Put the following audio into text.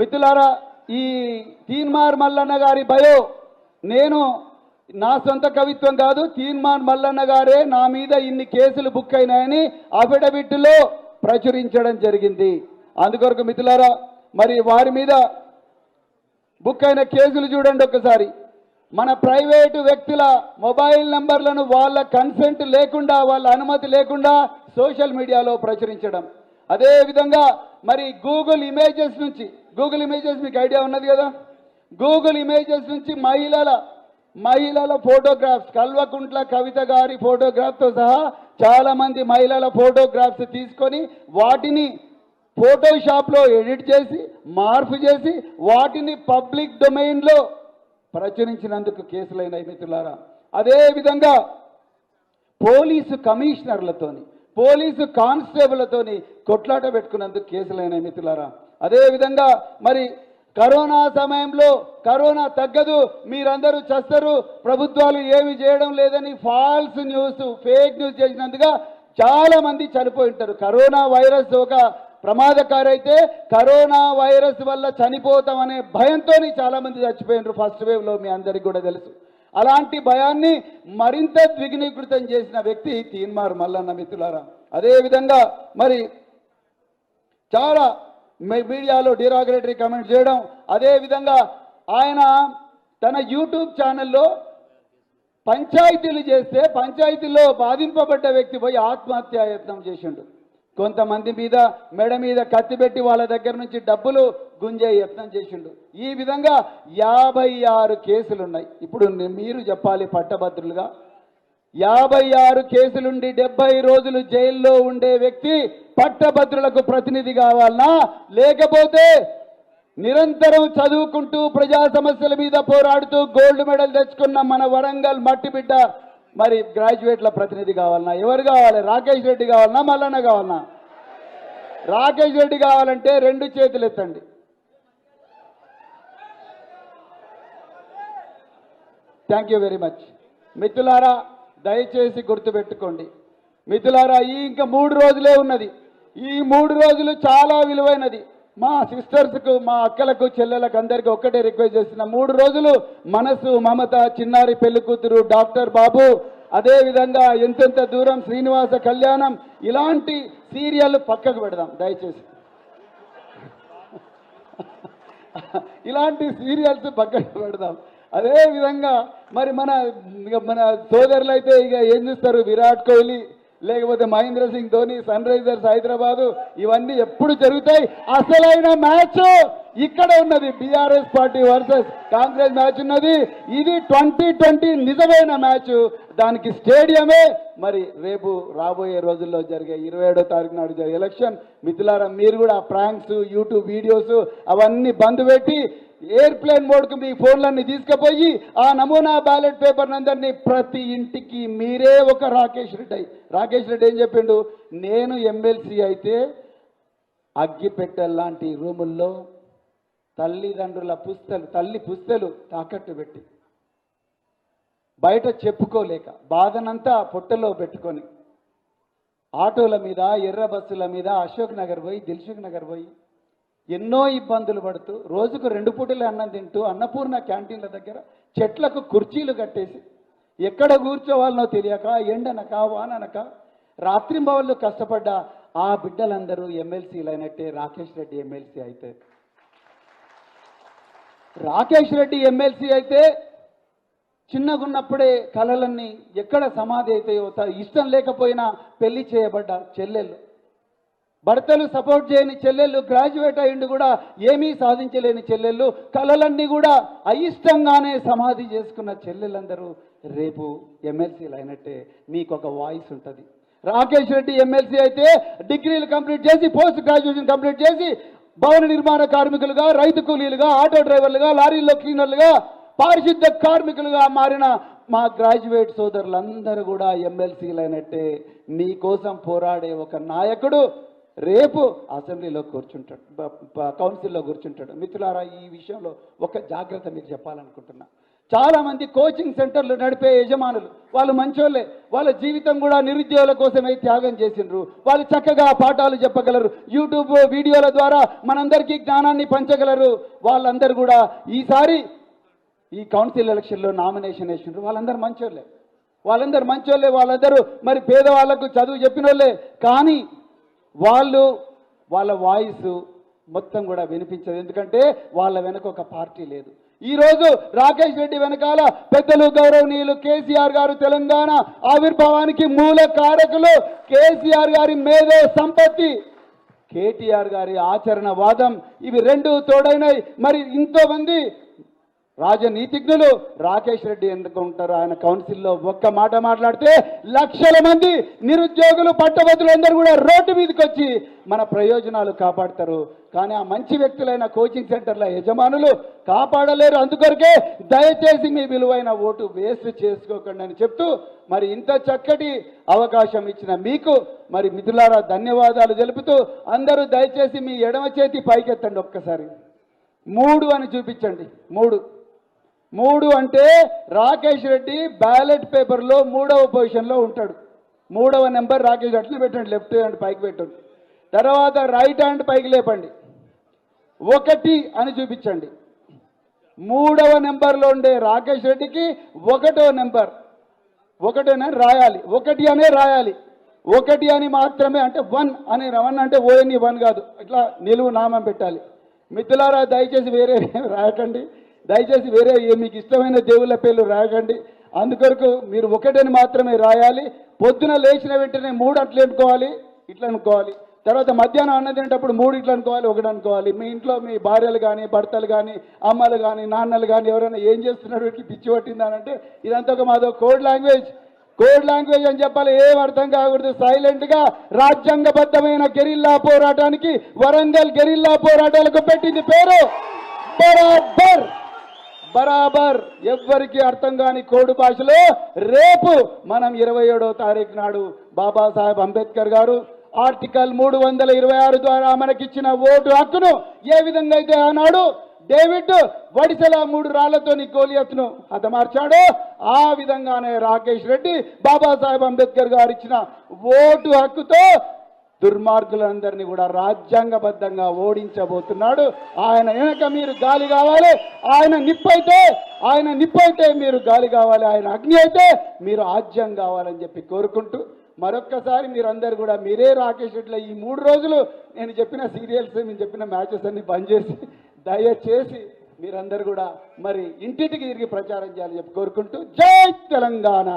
మిత్రులారా, ఈ తీన్మార్ మల్లన్న గారి బయో నేను నా సొంత కవిత్వం కాదు, తీన్మార్ మల్లన్న గారే నా మీద ఇన్ని కేసులు బుక్ అయినాయని అఫిడవిట్లో ప్రచురించడం జరిగింది. అందుకొరకు మిత్రులారా, మరి వారి మీద బుక్ అయిన కేసులు చూడండి ఒకసారి. మన ప్రైవేటు వ్యక్తుల మొబైల్ నంబర్లను వాళ్ళ కన్సెంట్ లేకుండా, వాళ్ళ అనుమతి లేకుండా సోషల్ మీడియాలో ప్రచురించడం. అదేవిధంగా మరి గూగుల్ ఇమేజెస్ నుంచి, గూగుల్ ఇమేజెస్ మీకు ఐడియా ఉన్నది కదా, గూగుల్ ఇమేజెస్ నుంచి మహిళల ఫోటోగ్రాఫ్స్, కల్వకుంట్ల కవిత గారి ఫోటోగ్రాఫ్తో సహా చాలామంది మహిళల ఫోటోగ్రాఫ్స్ తీసుకొని వాటిని ఫోటోషాప్లో ఎడిట్ చేసి మార్పు చేసి వాటిని పబ్లిక్ డొమైన్లో ప్రచురించినందుకు కేసులైన మిత్రులారా. అదేవిధంగా పోలీసు కమిషనర్లతోని, పోలీసు కానిస్టేబుల్లతోని కొట్లాట పెట్టుకున్నందుకు కేసులైన మిత్రులారా. అదేవిధంగా మరి కరోనా సమయంలో కరోనా తగ్గదు, మీరందరూ చస్తారు, ప్రభుత్వాలు ఏమి చేయడం లేదని ఫాల్స్ న్యూస్, ఫేక్ న్యూస్ చేసినందుగా చాలా మంది చనిపోయి ఉంటారు. కరోనా వైరస్ ఒక ప్రమాదకారి అయితే కరోనా వైరస్ వల్ల చనిపోతామనే భయంతో చాలా మంది చచ్చిపోయినారు ఫస్ట్ వేవ్లో, మీ అందరికీ కూడా తెలుసు. అలాంటి భయాన్ని మరింత ద్విగుణీకృతం చేసిన వ్యక్తి తీన్మార్ మల్లన్న మిత్రులారా. అదేవిధంగా మరి చాలా మీడియాలో డిరాగరేటరీ కామెంట్ చేయడం. అదేవిధంగా ఆయన తన యూట్యూబ్ ఛానల్లో పంచాయతీలు చేస్తే పంచాయతీల్లో బాధింపబడ్డ వ్యక్తి పోయి ఆత్మహత్యాయత్నం చేసిండు. కొంతమంది మీద మెడ మీద కత్తి పెట్టి వాళ్ళ దగ్గర నుంచి డబ్బులు గుంజే యత్నం చేసిండు. ఈ విధంగా 56 కేసులున్నాయి. ఇప్పుడు మీరు చెప్పాలి పట్టభద్రులుగా, 56 కేసులుండి 70 రోజులు జైల్లో ఉండే వ్యక్తి పట్టభద్రులకు ప్రతినిధి కావాలనా, లేకపోతే నిరంతరం చదువుకుంటూ ప్రజా సమస్యల మీద పోరాడుతూ గోల్డ్ మెడల్ తెచ్చుకున్న మన వరంగల్ మట్టి బిడ్డ మరి గ్రాడ్యుయేట్ల ప్రతినిధి కావాలన్నా? ఎవరు కావాలి? రాకేష్ రెడ్డి కావాలన్నా, మల్లన్న కావాలన్నా? రాకేష్ రెడ్డి కావాలంటే 2 చేతులు ఎత్తండి. Thank you very much. మిత్రులారా, దయచేసి గుర్తుపెట్టుకోండి మిత్రులారా, ఇంకా 3 రోజులే ఉన్నది. ఈ 3 రోజులు చాలా విలువైనది. మా సిస్టర్స్కు, మా అక్కలకు, చెల్లెలకు అందరికీ ఒక్కటే రిక్వెస్ట్ చేస్తున్నా, 3 రోజులు మనసు, మమత, చిన్నారి పెళ్లి కూతురు, డాక్టర్ బాబు, అదేవిధంగా ఎంతెంత దూరం, శ్రీనివాస కళ్యాణం, ఇలాంటి సీరియల్ పక్కకు పెడదాం దయచేసి. ఇలాంటి సీరియల్స్ పక్కకు పెడదాం. అదేవిధంగా మరి మన సోదరులు అయితే ఇక ఏం చూస్తారు, విరాట్ కోహ్లీ లేకపోతే మహేంద్ర సింగ్ ధోని, సన్ రైజర్స్ హైదరాబాదు, ఇవన్నీ ఎప్పుడు జరుగుతాయి? అసలైన మ్యాచ్ ఇక్కడ ఉన్నది, BRS party versus Congress match ఉన్నది. ఇది 2020 నిజమైన మ్యాచ్. దానికి స్టేడియమే మరి రేపు రాబోయే రోజుల్లో జరిగే 27వ తారీఖు నాడు జరిగే ఎలక్షన్. మిత్రులారా, మీరు కూడా ప్రాంక్స్, యూట్యూబ్ వీడియోస్ అవన్నీ బంద్ పెట్టి ఎయిర్ప్లేన్ మోడ్కు మీ ఫోన్లన్నీ తీసుకుపోయి ఆ నమూనా బ్యాలెట్ పేపర్ అందరినీ ప్రతి ఇంటికి మీరే ఒక రాకేష్ రెడ్డి ఏం చెప్పిండు, నేను ఎమ్మెల్సీ అయితే అగ్గిపెట్టెల్లాంటి రూముల్లో తల్లిదండ్రుల తల్లి పుస్తలు తాకట్టు పెట్టి బయట చెప్పుకోలేక బాధనంతా పొట్టలో పెట్టుకొని ఆటోల మీద, ఎర్ర బస్సుల మీద అశోక్ నగర్ పోయి, దిల్సుఖ్ నగర్ పోయి ఎన్నో ఇబ్బందులు పడుతూ రోజుకు 2 పూటలే అన్నం తింటూ అన్నపూర్ణ క్యాంటీన్ల దగ్గర చెట్లకు కుర్చీలు కట్టేసి ఎక్కడ కూర్చోవాలనో తెలియక, ఎండనక వాననక రాత్రింబవళ్ళు కష్టపడ్డ ఆ బిడ్డలందరూ ఎమ్మెల్సీలు అయినట్టే రాకేష్ రెడ్డి ఎమ్మెల్సీ అయితే. రాకేష్ రెడ్డి ఎమ్మెల్సీ అయితే చిన్నగున్నప్పుడే కళలన్నీ ఎక్కడ సమాధి అవుతాయో, ఇష్టం లేకపోయినా పెళ్లి చేయబడ్డ చెల్లెళ్ళు, భర్తలు సపోర్ట్ చేయని చెల్లెళ్ళు, గ్రాడ్యుయేట్ అయ్యిండు కూడా ఏమీ సాధించలేని చెల్లెళ్ళు, కళలన్నీ కూడా అయిష్టంగానే సమాధి చేసుకున్న చెల్లెళ్ళందరూ రేపు ఎమ్మెల్సీలు అయినట్టే. మీకు ఒక వాయిస్ ఉంటుంది. రాకేష్ రెడ్డి ఎమ్మెల్సీ అయితే డిగ్రీలు కంప్లీట్ చేసి, పోస్ట్ గ్రాడ్యుయేషన్ కంప్లీట్ చేసి భవన నిర్మాణ కార్మికులుగా, రైతు కూలీలుగా, ఆటో డ్రైవర్లుగా, లారీల్లో క్లీనర్లుగా, పారిశుద్ధ కార్మికులుగా మారిన మా గ్రాడ్యుయేట్ సోదరులందరూ కూడా ఎమ్మెల్సీలు అయినట్టే. మీకోసం పోరాడే ఒక నాయకుడు రేపు అసెంబ్లీలో కూర్చుంటాడు, కౌన్సిల్లో కూర్చుంటాడు. మిత్రులారా, ఈ విషయంలో ఒక జాగ్రత్త మీకు చెప్పాలనుకుంటున్నా. చాలా మంది కోచింగ్ సెంటర్లు నడిపే యజమానులు వాళ్ళు మంచోళ్ళే, వాళ్ళ జీవితం కూడా నిరుద్యోగుల కోసమే త్యాగం చేసిండ్రు. వాళ్ళు చక్కగా పాఠాలు చెప్పగలరు, యూట్యూబ్ వీడియోల ద్వారా మనందరికీ జ్ఞానాన్ని పంచగలరు. వాళ్ళందరూ కూడా ఈసారి ఈ కౌన్సిల్ ఎలక్షన్లో నామినేషన్ వేసిండ్రు. వాళ్ళందరూ మంచోళ్ళే, వాళ్ళందరూ మరి పేదవాళ్లకు చదువు చెప్పిన వాళ్ళే. కానీ వాళ్ళ వాయిస్ మొత్తం కూడా వినిపించదు. ఎందుకంటే వాళ్ళ వెనక ఒక పార్టీ లేదు. ఈరోజు రాకేష్ రెడ్డి వెనకాల పెద్దలు గౌరవనీయులు కేసీఆర్ గారు తెలంగాణ ఆవిర్భావానికి మూల కారకులు. కేసీఆర్ గారి మేధో సంపత్తి, కేటీఆర్ గారి ఆచరణ వాదం, ఇవి రెండు తోడైనాయి. మరి ఎంతో మంది రాజనీతిజ్ఞులు రాకేష్ రెడ్డి ఎన్నుకుంటారు. ఆయన కౌన్సిల్లో ఒక్క మాట మాట్లాడితే లక్షల మంది నిరుద్యోగులు పట్టభద్రులందరూ కూడా రోడ్డు మీదకి వచ్చి మన ప్రయోజనాలు కాపాడతారు. కానీ ఆ మంచి వ్యక్తులైన కోచింగ్ సెంటర్ల యజమానులు కాపాడలేరు. అందుకొరకే దయచేసి మీ విలువైన ఓటు వేస్ట్ చేసుకోకండి అని చెప్తూ మరి ఇంత చక్కటి అవకాశం ఇచ్చిన మీకు మరి మిత్రులారా ధన్యవాదాలు తెలుపుతూ అందరూ దయచేసి మీ ఎడమ చేతి పైకెత్తండి. ఒక్కసారి 3 అని చూపించండి. 3 అంటే రాకేష్ రెడ్డి బ్యాలెట్ పేపర్లో 3వ పొజిషన్లో ఉంటాడు. 3వ నెంబర్ రాకేష్, అట్లనే పెట్టండి, లెఫ్ట్ హ్యాండ్ పైకి పెట్టండి. తర్వాత రైట్ హ్యాండ్ పైకి లేపండి, 1 అని చూపించండి. 3వ నెంబర్లో ఉండే రాకేష్ రెడ్డికి 1వ నెంబర్, 1 రాయాలి, 1 అనే రాయాలి. 1 అని మాత్రమే, అంటే 1 అని, 1 అంటే ఓఎన్ఈ 1 కాదు, ఇట్లా నిలువు నామం పెట్టాలి. మిత్రులారా దయచేసి వేరే రాయకండి, దయచేసి వేరే మీకు ఇష్టమైన దేవుళ్ళ పేర్లు రాయకండి. అందుకొరకు మీరు 1 అని మాత్రమే రాయాలి. పొద్దున లేచిన వెంటనే 3 అట్లా అనుకోవాలి, ఇట్లా అనుకోవాలి. తర్వాత మధ్యాహ్నం అన్నం తినేటప్పుడు 3 ఇట్లా అనుకోవాలి, 1 అనుకోవాలి. మీ ఇంట్లో మీ భార్యలు కానీ, భర్తలు కానీ, అమ్మలు కానీ, నాన్నలు కానీ ఎవరైనా ఏం చేస్తున్నారు, వీటికి పిచ్చి పట్టిందానంటే ఇదంతా ఒక మాదో కోడ్ లాంగ్వేజ్ అని చెప్పాలి. ఏం అర్థం కాకూడదు. సైలెంట్గా రాజ్యాంగబద్ధమైన గెరిల్లా పోరాటానికి, వరంగల్ గెరిల్లా పోరాటాలకు పెట్టింది పేరు బరాబర్. ఎవ్వరికి అర్థం కాని కోడ్ భాషలో రేపు మనం 27వ తారీఖు నాడు బాబాసాహెబ్ అంబేద్కర్ గారు ఆర్టికల్ 326 ద్వారా మనకిచ్చిన ఓటు హక్కును ఏ విధంగా అయితే ఆనాడు డేవిడ్ వడిసెల 3 రాళ్లతోని గోలియత్ను హతమార్చాడో ఆ విధంగానే రాకేష్ రెడ్డి బాబాసాహెబ్ అంబేద్కర్ గారు ఇచ్చిన ఓటు హక్కుతో దుర్మార్గులందరినీ కూడా రాజ్యాంగబద్ధంగా ఓడించబోతున్నాడు. ఆయన వెనక మీరు గాలి కావాలి, ఆయన నిప్పైతే మీరు గాలి కావాలి, ఆయన అగ్ని అయితే మీరు ఆజ్యం కావాలని చెప్పి కోరుకుంటూ మరొక్కసారి మీరందరూ కూడా మీరే రాకేష్ రెడ్డిలో ఈ 3 రోజులు నేను చెప్పిన సీరియల్స్, నేను చెప్పిన మ్యాచెస్ అన్ని బంద్ చేసి దయచేసి మీరందరూ కూడా మరి ఇంటింటికి తిరిగి ప్రచారం చేయాలని చెప్పి కోరుకుంటూ జై తెలంగాణ.